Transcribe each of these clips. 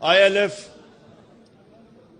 ILF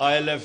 ILF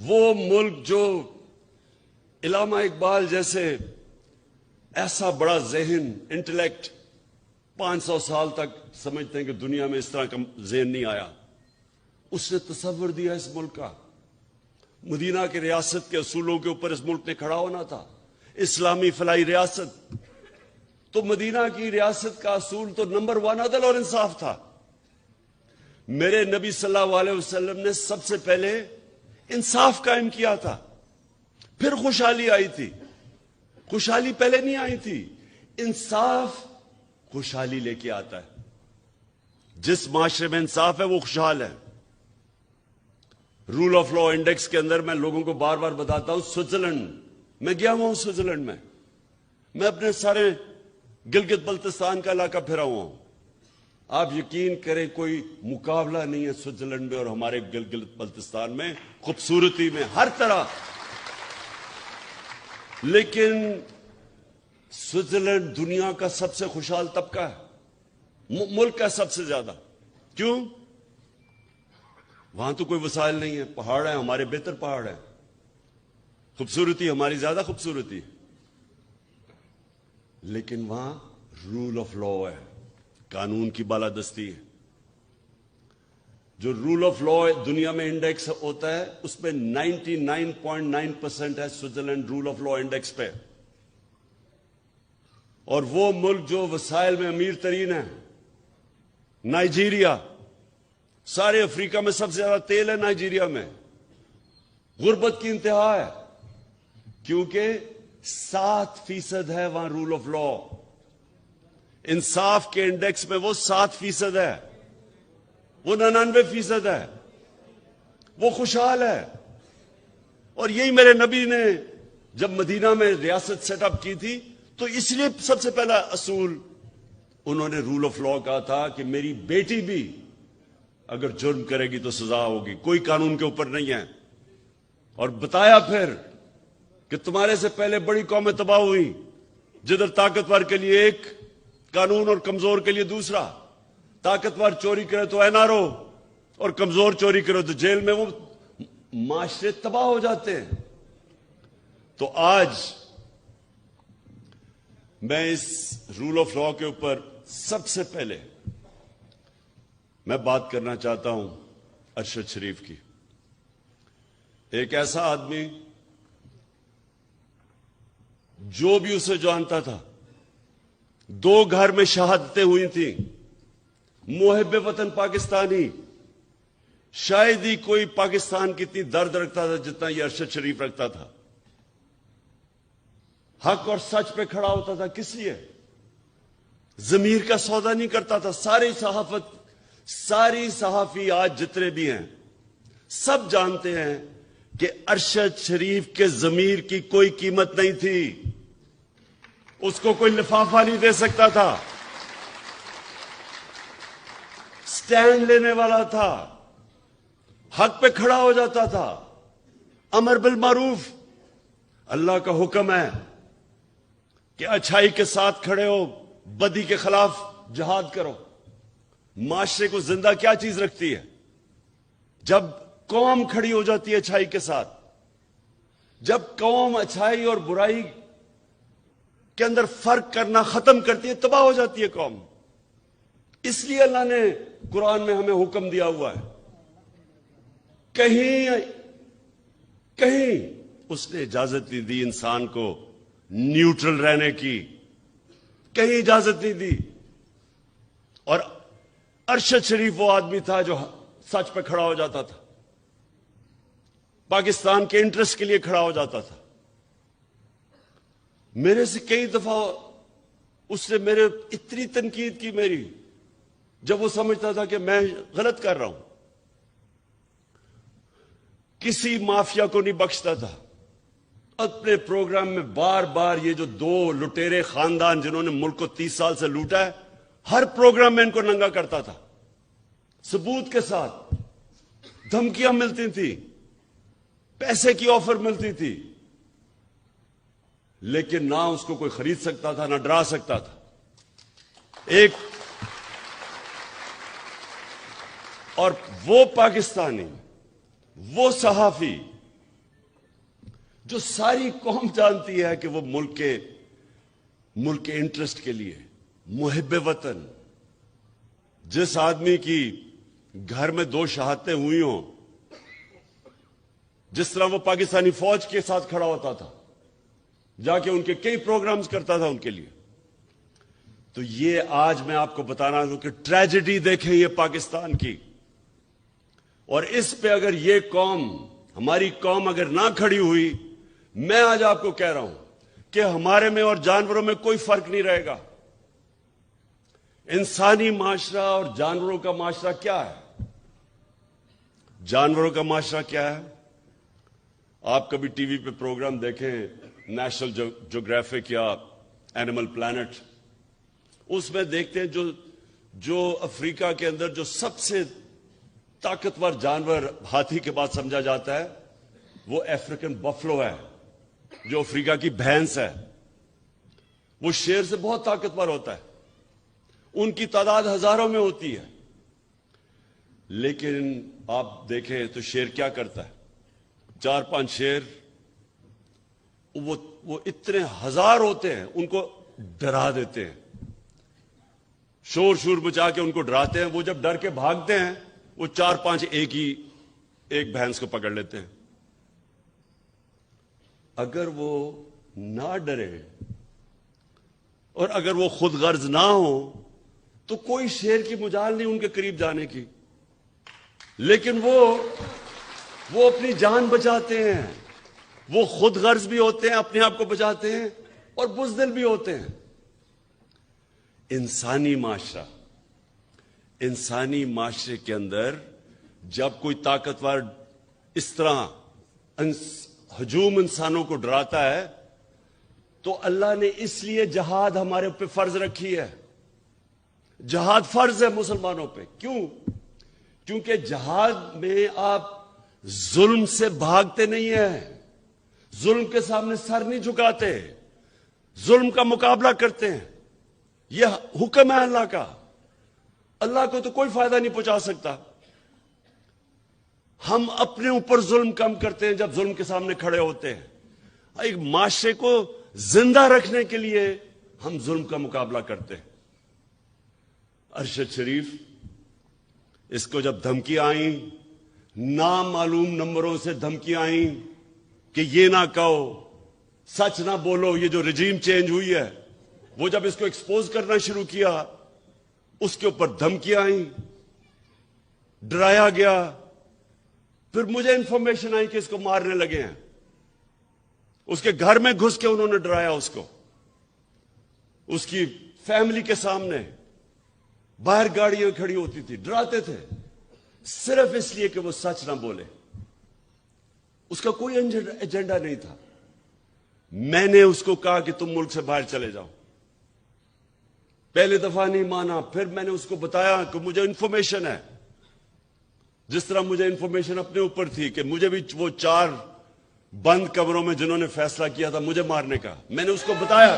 وہ ملک جو علامہ اقبال جیسے ایسا بڑا ذہن، انٹلیکٹ 500 سال تک سمجھتے ہیں کہ دنیا میں اس طرح کا ذہن نہیں آیا، اس نے تصور دیا اس ملک کا۔ مدینہ کی ریاست کے اصولوں کے اوپر اس ملک نے کھڑا ہونا تھا، اسلامی فلاحی ریاست۔ تو مدینہ کی ریاست کا اصول تو نمبر 1 عدل اور انصاف تھا۔ میرے نبی صلی اللہ علیہ وسلم نے سب سے پہلے انصاف قائم کیا تھا، پھر خوشحالی آئی تھی۔ خوشحالی پہلے نہیں آئی تھی، انصاف خوشحالی لے کے آتا ہے۔ جس معاشرے میں انصاف ہے وہ خوشحال ہے۔ رول آف لا انڈیکس کے اندر میں لوگوں کو بار بار بتاتا ہوں، سوئٹزرلینڈ میں گیا ہوا ہوں، سوئٹزرلینڈ میں اپنے سارے گلگت بلتستان کا علاقہ پھرا ہوا ہوں۔ آپ یقین کریں کوئی مقابلہ نہیں ہے سوئٹزرلینڈ میں اور ہمارے گلگت بلتستان میں، خوبصورتی میں، ہر طرح۔ لیکن سوئٹزرلینڈ دنیا کا سب سے خوشحال طبقہ ہے، ملک کا سب سے زیادہ۔ کیوں؟ وہاں تو کوئی وسائل نہیں ہے، پہاڑ ہیں، ہمارے بہتر پہاڑ ہیں، خوبصورتی ہماری زیادہ خوبصورتی ہے، لیکن وہاں رول آف لا ہے، قانون کی بالادستی ہے۔ جو رول آف لا دنیا میں انڈیکس ہوتا ہے اس میں 99.9% ہے Switzerland rule of law index پہ۔ اور وہ ملک جو وسائل میں امیر ترین ہے، نائجیریا، سارے افریقہ میں سب سے زیادہ تیل ہے نائجیریا میں، غربت کی انتہا ہے، کیونکہ 7% ہے وہاں رول آف لا۔ انصاف کے انڈیکس میں وہ 7% ہے، وہ 99% ہے، وہ خوشحال ہے۔ اور یہی میرے نبی نے جب مدینہ میں ریاست سیٹ اپ کی تھی تو اس لیے سب سے پہلا اصول انہوں نے رول آف لا کہا تھا کہ میری بیٹی بھی اگر جرم کرے گی تو سزا ہوگی، کوئی قانون کے اوپر نہیں ہے۔ اور بتایا پھر کہ تمہارے سے پہلے بڑی قومیں تباہ ہوئی، جدھر طاقتور کے لیے ایک قانون اور کمزور کے لیے دوسرا، طاقتور چوری کرے تو NRO اور کمزور چوری کرے تو جیل میں، وہ معاشرے تباہ ہو جاتے ہیں۔ تو آج میں اس رول آف لا کے اوپر سب سے پہلے میں بات کرنا چاہتا ہوں ارشد شریف کی۔ ایک ایسا آدمی جو بھی اسے جانتا تھا، 2 گھر میں شہادتیں ہوئی تھیں، محب وطن پاکستانی، شاید ہی کوئی پاکستان کی اتنی درد رکھتا تھا جتنا یہ ارشد شریف رکھتا تھا۔ حق اور سچ پہ کھڑا ہوتا تھا، کس لیے؟ ضمیر کا سودا نہیں کرتا تھا۔ ساری صحافی آج جتنے بھی ہیں سب جانتے ہیں کہ ارشد شریف کے ضمیر کی کوئی قیمت نہیں تھی، اس کو کوئی لفافہ نہیں دے سکتا تھا، سٹینڈ لینے والا تھا، حق پہ کھڑا ہو جاتا تھا۔ امر بالمعروف، اللہ کا حکم ہے کہ اچھائی کے ساتھ کھڑے ہو، بدی کے خلاف جہاد کرو۔ معاشرے کو زندہ کیا چیز رکھتی ہے؟ جب قوم کھڑی ہو جاتی ہے اچھائی کے ساتھ، جب قوم اچھائی اور برائی کے اندر فرق کرنا ختم کرتی ہے، تباہ ہو جاتی ہے قوم۔ اس لیے اللہ نے قرآن میں ہمیں حکم دیا ہوا ہے، کہیں اس نے اجازت نہیں دی انسان کو نیوٹرل رہنے کی، کہیں اجازت نہیں دی۔ اور ارشد شریف وہ آدمی تھا جو سچ پہ کھڑا ہو جاتا تھا، پاکستان کے انٹرسٹ کے لیے کھڑا ہو جاتا تھا۔ میرے سے کئی دفعہ اس نے میرے اتنی تنقید کی میری، جب وہ سمجھتا تھا کہ میں غلط کر رہا ہوں۔ کسی مافیا کو نہیں بخشتا تھا۔ اپنے پروگرام میں بار بار یہ جو 2 لٹیرے خاندان جنہوں نے ملک کو 30 سال سے لوٹا ہے، ہر پروگرام میں ان کو ننگا کرتا تھا، ثبوت کے ساتھ۔ دھمکیاں ملتی تھی، پیسے کی آفر ملتی تھی، لیکن نہ اس کو کوئی خرید سکتا تھا، نہ ڈرا سکتا تھا۔ اور وہ پاکستانی، وہ صحافی جو ساری قوم جانتی ہے کہ وہ ملک کے انٹرسٹ کے لیے محب وطن، جس آدمی کی گھر میں 2 شہادتیں ہوئی ہوں، جس طرح وہ پاکستانی فوج کے ساتھ کھڑا ہوتا تھا، جا کے ان کے کئی پروگرامز کرتا تھا ان کے لیے. تو یہ آج میں آپ کو بتانا ہوں کہ ٹریجڈی دیکھیں یہ پاکستان کی، اور اس پہ اگر یہ قوم، ہماری قوم اگر نہ کھڑی ہوئی، میں آج آپ کو کہہ رہا ہوں کہ ہمارے میں اور جانوروں میں کوئی فرق نہیں رہے گا. انسانی معاشرہ اور جانوروں کا معاشرہ کیا ہے؟ جانوروں کا معاشرہ کیا ہے؟ آپ کبھی ٹی وی پہ پروگرام دیکھیں، نیشنل جیوگرافک یا اینیمل پلانٹ، اس میں دیکھتے ہیں جو افریقہ کے اندر جو سب سے طاقتور جانور ہاتھی کے بعد سمجھا جاتا ہے وہ افریقن بفلو ہے، جو افریقہ کی بھینس ہے. وہ شیر سے بہت طاقتور ہوتا ہے، ان کی تعداد ہزاروں میں ہوتی ہے. لیکن آپ دیکھیں تو شیر کیا کرتا ہے؟ 4-5 شیر، وہ اتنے ہزار ہوتے ہیں، ان کو ڈرا دیتے ہیں، شور مچا کے ان کو ڈراتے ہیں. وہ جب ڈر کے بھاگتے ہیں، وہ 4-5 ایک بھینس کو پکڑ لیتے ہیں. اگر وہ نہ ڈرے اور اگر وہ خود غرض نہ ہو تو کوئی شیر کی مجال نہیں ان کے قریب جانے کی. لیکن وہ اپنی جان بچاتے ہیں، وہ خود غرض بھی ہوتے ہیں، اپنے آپ کو بچاتے ہیں، اور بزدل بھی ہوتے ہیں. انسانی معاشرے کے اندر جب کوئی طاقتور اس طرح ہجوم انسانوں کو ڈراتا ہے تو اللہ نے اس لیے جہاد ہمارے پہ فرض رکھی ہے. جہاد فرض ہے مسلمانوں پہ. کیوں؟ کیونکہ جہاد میں آپ ظلم سے بھاگتے نہیں ہیں، ظلم کے سامنے سر نہیں جھکاتے، ظلم کا مقابلہ کرتے ہیں. یہ حکم ہے اللہ کا. اللہ کو تو کوئی فائدہ نہیں پہنچا سکتا. ہم اپنے اوپر ظلم کم کرتے ہیں جب ظلم کے سامنے کھڑے ہوتے ہیں. ایک معاشرے کو زندہ رکھنے کے لیے ہم ظلم کا مقابلہ کرتے ہیں. ارشد شریف، اس کو جب دھمکی آئیں، نامعلوم نمبروں سے دھمکی آئیں کہ یہ نہ کہو، سچ نہ بولو، یہ جو رجیم چینج ہوئی ہے، وہ جب اس کو ایکسپوز کرنا شروع کیا، اس کے اوپر دھمکیاں آئیں، ڈرایا گیا. پھر مجھے انفارمیشن آئی کہ اس کو مارنے لگے ہیں. اس کے گھر میں گھس کے انہوں نے ڈرایا اس کو، اس کی فیملی کے سامنے. باہر گاڑیاں کھڑی ہوتی تھی، ڈراتے تھے صرف اس لیے کہ وہ سچ نہ بولے. اس کا کوئی ایجنڈا نہیں تھا. میں نے اس کو کہا کہ تم ملک سے باہر چلے جاؤ. پہلے دفعہ نہیں مانا. پھر میں نے اس کو بتایا کہ مجھے انفارمیشن ہے، جس طرح مجھے انفارمیشن اپنے اوپر تھی کہ مجھے بھی وہ 4 بند کمروں میں جنہوں نے فیصلہ کیا تھا مجھے مارنے کا، میں نے اس کو بتایا.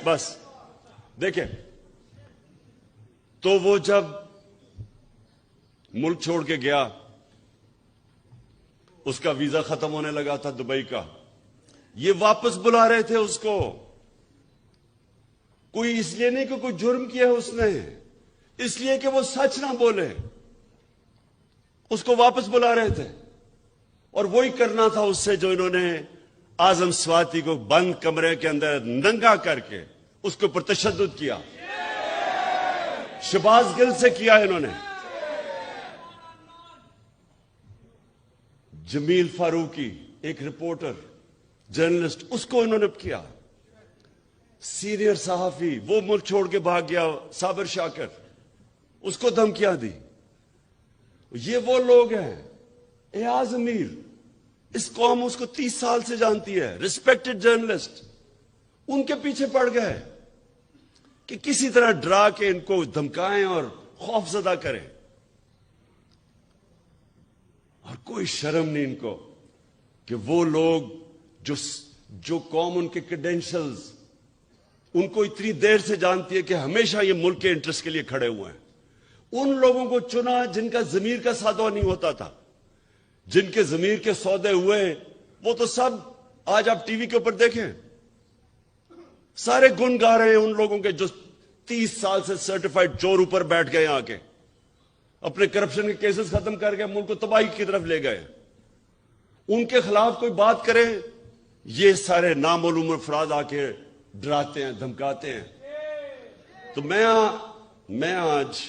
بس دیکھیں، تو وہ جب ملک چھوڑ کے گیا، اس کا ویزا ختم ہونے لگا تھا دبئی کا. یہ واپس بلا رہے تھے اس کو. کوئی اس لیے نہیں کہ کوئی جرم کیا ہے اس نے، اس لیے کہ وہ سچ نہ بولے. اس کو واپس بلا رہے تھے، اور وہی کرنا تھا اس سے جو انہوں نے اعظم سواتی کو بند کمرے کے اندر ننگا کر کے اس کے اوپر تشدد کیا. شہباز گل سے کیا انہوں نے. جمیل فاروقی، ایک رپورٹر جرنلسٹ، اس کو انہوں نے کیا. سینئر صحافی، وہ ملک چھوڑ کے بھاگ گیا، صابر شاکر، اس کو دھمکیاں دی. یہ وہ لوگ ہیں. ایاز امیر، اس قوم اس کو 30 سال سے جانتی ہے، ریسپیکٹڈ جرنلسٹ. ان کے پیچھے پڑ گئے کہ کسی طرح ڈرا کے ان کو دھمکائیں اور خوف زدہ کریں. اور کوئی شرم نہیں ان کو کہ وہ لوگ جو قوم ان کے کریڈینشلز ان کو اتنی دیر سے جانتی ہے کہ ہمیشہ یہ ملک کے انٹرسٹ کے لیے کھڑے ہوئے ہیں، ان لوگوں کو چنا جن کا ضمیر کا سودا نہیں ہوتا تھا. جن کے ضمیر کے سودے ہوئے وہ تو سب آج آپ ٹی وی کے اوپر دیکھیں, سارے گن گا رہے ہیں ان لوگوں کے جو 30 سال سے سرٹیفائڈ چور اوپر بیٹھ گئے, آ کے اپنے کرپشن کے کیسز ختم کر کے ملک کو تباہی کی طرف لے گئے. ان کے خلاف کوئی بات کرے, یہ سارے نامعلوم افراد آ کے ڈراتے ہیں, دھمکاتے ہیں. تو میں آج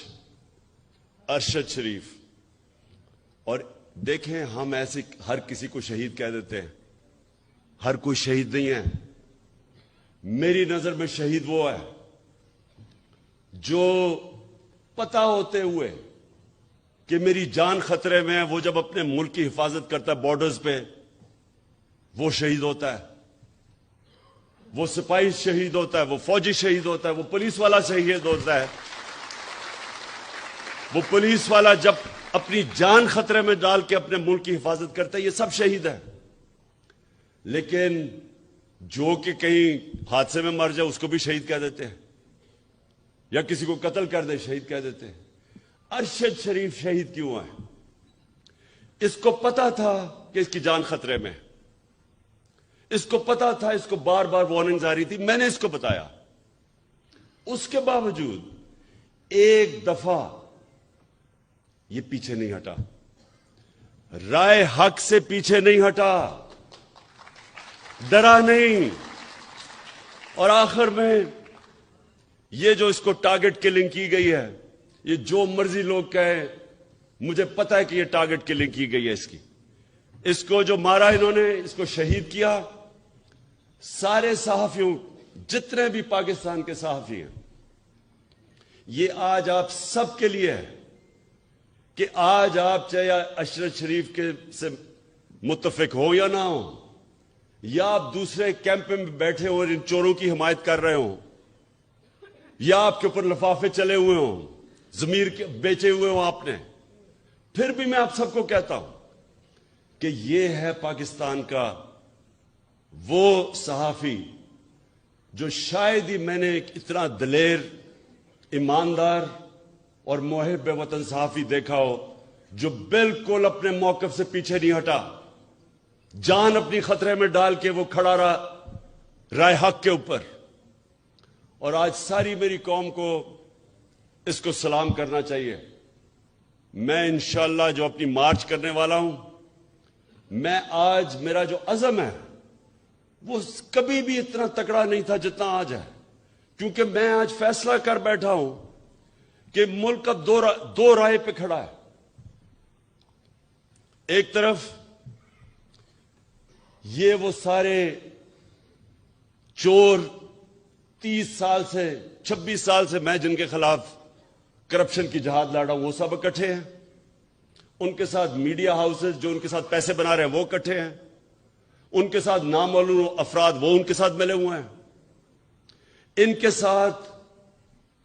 ارشد شریف, اور دیکھیں ہم ایسے ہر کسی کو شہید کہہ دیتے ہیں, ہر کوئی شہید نہیں ہے. میری نظر میں شہید وہ ہے جو پتہ ہوتے ہوئے کہ میری جان خطرے میں ہے, وہ جب اپنے ملک کی حفاظت کرتا ہے بارڈرز پہ, وہ شہید ہوتا ہے. وہ سپاہی شہید ہوتا ہے, وہ فوجی شہید ہوتا ہے, وہ پولیس والا شہید ہوتا ہے. وہ پولیس والا جب اپنی جان خطرے میں ڈال کے اپنے ملک کی حفاظت کرتا ہے, یہ سب شہید ہے. لیکن جو کہ کہیں حادثے میں مر جائے اس کو بھی شہید کہہ دیتے ہیں, یا کسی کو قتل کر دے شہید کہہ دیتے ہیں. ارشد شریف شہید کیوں ہے؟ اس کو پتا تھا کہ اس کی جان خطرے میں, اس کو پتا تھا, اس کو بار بار وارننگز آ رہی تھی, میں نے اس کو بتایا. اس کے باوجود ایک دفعہ یہ پیچھے نہیں ہٹا, رائے حق سے پیچھے نہیں ہٹا, ڈرا نہیں. اور آخر میں یہ جو اس کو ٹارگٹ کلنگ کی گئی ہے, یہ جو مرضی لوگ کہیں, مجھے پتا ہے کہ یہ ٹارگٹ کلنگ کی گئی ہے اس کو جو مارا انہوں نے, اس کو شہید کیا. سارے صحافیوں, جتنے بھی پاکستان کے صحافی ہیں, یہ آج آپ سب کے لیے ہے کہ آج آپ چاہے ارشد شریف کے سے متفق ہو یا نہ ہو, یا آپ دوسرے کیمپ میں بیٹھے ہو اور ان چوروں کی حمایت کر رہے ہوں, یا آپ کے اوپر لفافے چلے ہوئے ہوں, ضمیر کے بیچے ہوئے ہوں آپ نے, پھر بھی میں آپ سب کو کہتا ہوں کہ یہ ہے پاکستان کا وہ صحافی جو شاید ہی میں نے اتنا دلیر, ایماندار اور محب وطن صحافی دیکھا ہو جو بالکل اپنے موقف سے پیچھے نہیں ہٹا, جان اپنی خطرے میں ڈال کے وہ کھڑا رہا رائے حق کے اوپر. اور آج ساری میری قوم کو اس کو سلام کرنا چاہیے. میں انشاءاللہ جو اپنی مارچ کرنے والا ہوں, میں آج میرا جو عزم ہے وہ کبھی بھی اتنا تکڑا نہیں تھا جتنا آج ہے, کیونکہ میں آج فیصلہ کر بیٹھا ہوں کہ ملک اب دو رائے پہ کھڑا ہے. ایک طرف یہ وہ سارے چور 30 سال سے 26 سال سے میں جن کے خلاف کرپشن کی جہاد لڑا ہوں, وہ سب اکٹھے ہیں. ان کے ساتھ میڈیا ہاؤسز جو ان کے ساتھ پیسے بنا رہے ہیں وہ اکٹھے ہیں. ان کے ساتھ نامعلوم افراد وہ ان کے ساتھ ملے ہوئے ہیں. ان کے ساتھ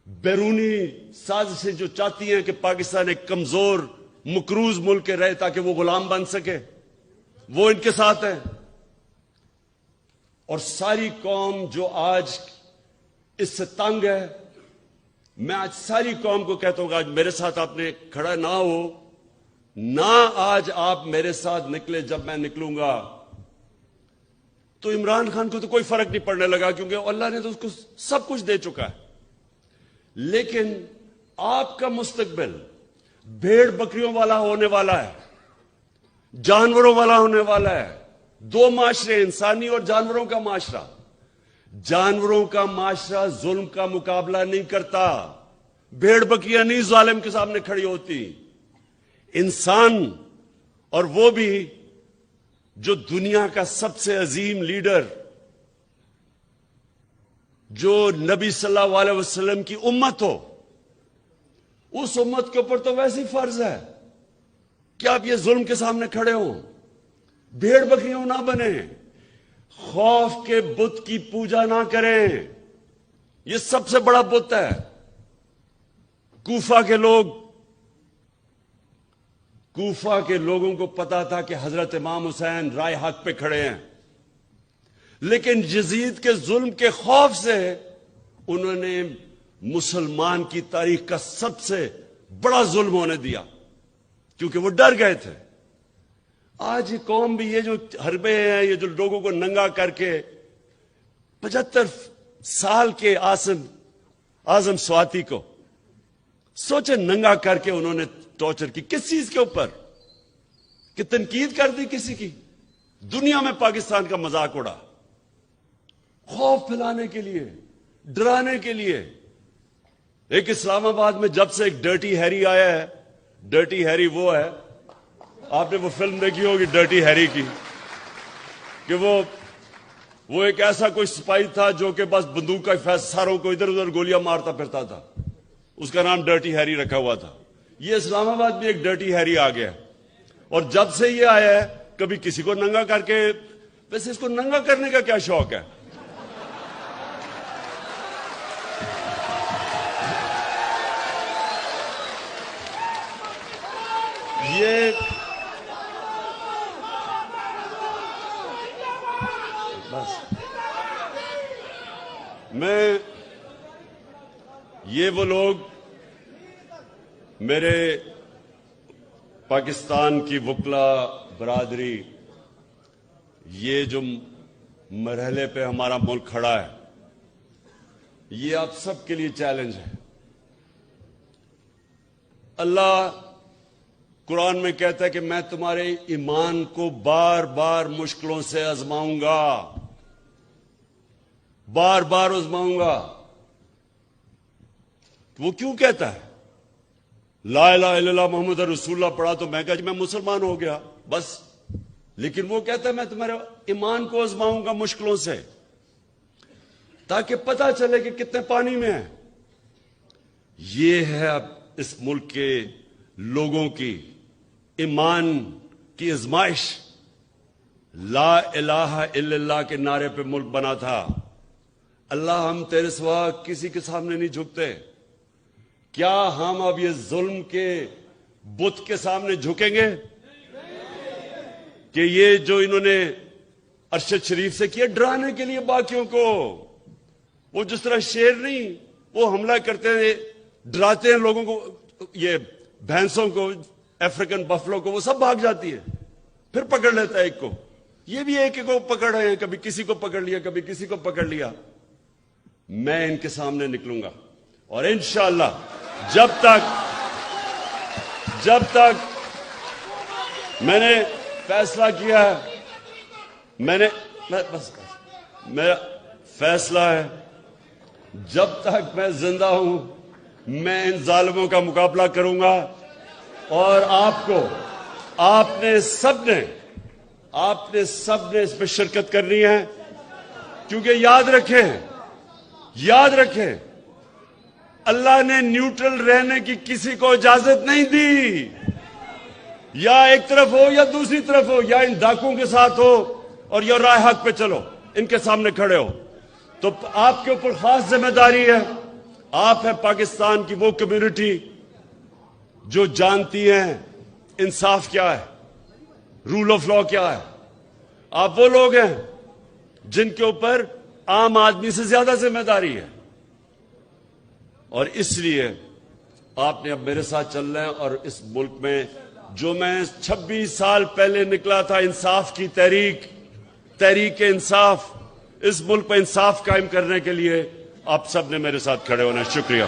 بیرونی سازشیں جو چاہتی ہیں کہ پاکستان ایک کمزور مقروض ملک کے رہے تاکہ وہ غلام بن سکے, وہ ان کے ساتھ ہیں. اور ساری قوم جو آج اس سے تنگ ہے, میں آج ساری قوم کو کہتا ہوں کہ آج میرے ساتھ آپ نے کھڑا نہ ہو, نہ آج آپ میرے ساتھ نکلے. جب میں نکلوں گا تو عمران خان کو تو کوئی فرق نہیں پڑنے لگا, کیونکہ اللہ نے تو اس کو سب کچھ دے چکا ہے. لیکن آپ کا مستقبل بھیڑ بکریوں والا ہونے والا ہے, جانوروں والا ہونے والا ہے. دو معاشرے, انسانی اور جانوروں کا معاشرہ. جانوروں کا معاشرہ ظلم کا مقابلہ نہیں کرتا, بھیڑ بکریاں نہیں ظالم کے سامنے کھڑی ہوتی. انسان, اور وہ بھی جو دنیا کا سب سے عظیم لیڈر, جو نبی صلی اللہ علیہ وسلم کی امت ہو, اس امت کے اوپر تو ویسے ہی فرض ہے کہ آپ یہ ظلم کے سامنے کھڑے ہوں, بھیڑ بکریوں نہ بنیں, خوف کے بت کی پوجا نہ کریں. یہ سب سے بڑا بت ہے. کوفہ کے لوگوں کو پتا تھا کہ حضرت امام حسین رائے حق پہ کھڑے ہیں, لیکن یزید کے ظلم کے خوف سے انہوں نے مسلمان کی تاریخ کا سب سے بڑا ظلم ہونے دیا کیونکہ وہ ڈر گئے تھے. آج یہ قوم بھی یہ جو حربے ہیں, یہ جو لوگوں کو ننگا کر کے 75 سال کے اعظم سواتی کو سوچے ننگا کر کے انہوں نے ٹارچر کی. کس چیز کے اوپر؟ کہ تنقید کر دی کسی کی. دنیا میں پاکستان کا مذاق اڑا, خوف پھیلانے کے لیے, ڈرانے کے لیے. ایک اسلام آباد میں جب سے ایک ڈرٹی ہیری آیا ہے, ڈرٹی ہیری وہ ہے, آپ نے وہ فلم دیکھی ہوگی ڈرٹی ہیری کی, کہ وہ ایک ایسا کوئی سپاہی تھا جو کہ بس بندوق کا ساروں کو ادھر ادھر گولیاں مارتا پھرتا تھا. اس کا نام ڈرٹی ہیری رکھا ہوا تھا. یہ اسلام آباد میں ایک ڈرٹی ہیری آ گیا, اور جب سے یہ آیا ہے کبھی کسی کو ننگا کر کے. ویسے اس کو ننگا کرنے کا کیا شوق ہے؟ یہ بس یہ وہ لوگ میرے پاکستان کی وکلا برادری, یہ جو مرحلے پہ ہمارا ملک کھڑا ہے, یہ آپ سب کے لیے چیلنج ہے. اللہ قرآن میں کہتا ہے کہ میں تمہارے ایمان کو بار بار مشکلوں سے آزماؤں گا, بار بار آزماؤں گا. وہ کیوں کہتا ہے؟ لا الہ الا اللہ محمد رسول اللہ پڑھا تو میں کہا کہ میں مسلمان ہو گیا بس. لیکن وہ کہتا ہے میں تمہارے ایمان کو آزماؤں گا مشکلوں سے, تاکہ پتہ چلے کہ کتنے پانی میں ہیں. یہ ہے اب اس ملک کے لوگوں کی ایمان کی آزمائش. لا الہ الا اللہ کے نعرے پہ ملک بنا تھا. اللہ ہم تیرے سوا کسی کے سامنے نہیں جھکتے. کیا ہم اب یہ ظلم کے بت کے سامنے جھکیں گے کہ یہ جو انہوں نے ارشد شریف سے کیا ڈرانے کے لیے باقیوں کو؟ وہ جس طرح شیر نہیں, وہ حملہ کرتے ہیں, ڈراتے ہیں لوگوں کو, یہ بھینسوں کو, افریقن بفلو کو, وہ سب بھاگ جاتی ہے, پھر پکڑ لیتا ہے ایک کو. یہ بھی ایک کو پکڑ رہے ہیں, کبھی کسی کو پکڑ لیا, کبھی کسی کو پکڑ لیا. میں ان کے سامنے نکلوں گا, اور انشاءاللہ جب تک میں نے فیصلہ کیا ہے, میرا فیصلہ ہے, جب تک میں زندہ ہوں میں ان ظالموں کا مقابلہ کروں گا. اور آپ نے سب نے اس میں شرکت کرنی ہے, کیونکہ یاد رکھیں اللہ نے نیوٹرل رہنے کی کسی کو اجازت نہیں دی. یا ایک طرف ہو یا دوسری طرف ہو, یا ان ڈاکوؤں کے ساتھ ہو اور یا راہ حق پہ چلو, ان کے سامنے کھڑے ہو. تو آپ کے اوپر خاص ذمہ داری ہے. آپ ہیں پاکستان کی وہ کمیونٹی جو جانتی ہیں انصاف کیا ہے, رول آف لا کیا ہے. آپ وہ لوگ ہیں جن کے اوپر عام آدمی سے زیادہ ذمہ داری ہے, اور اس لیے آپ نے اب میرے ساتھ چلنا ہے. اور اس ملک میں جو میں 26 سال پہلے نکلا تھا, انصاف کی تحریک انصاف, اس ملک پہ انصاف قائم کرنے کے لیے آپ سب نے میرے ساتھ کھڑے ہونا. شکریہ.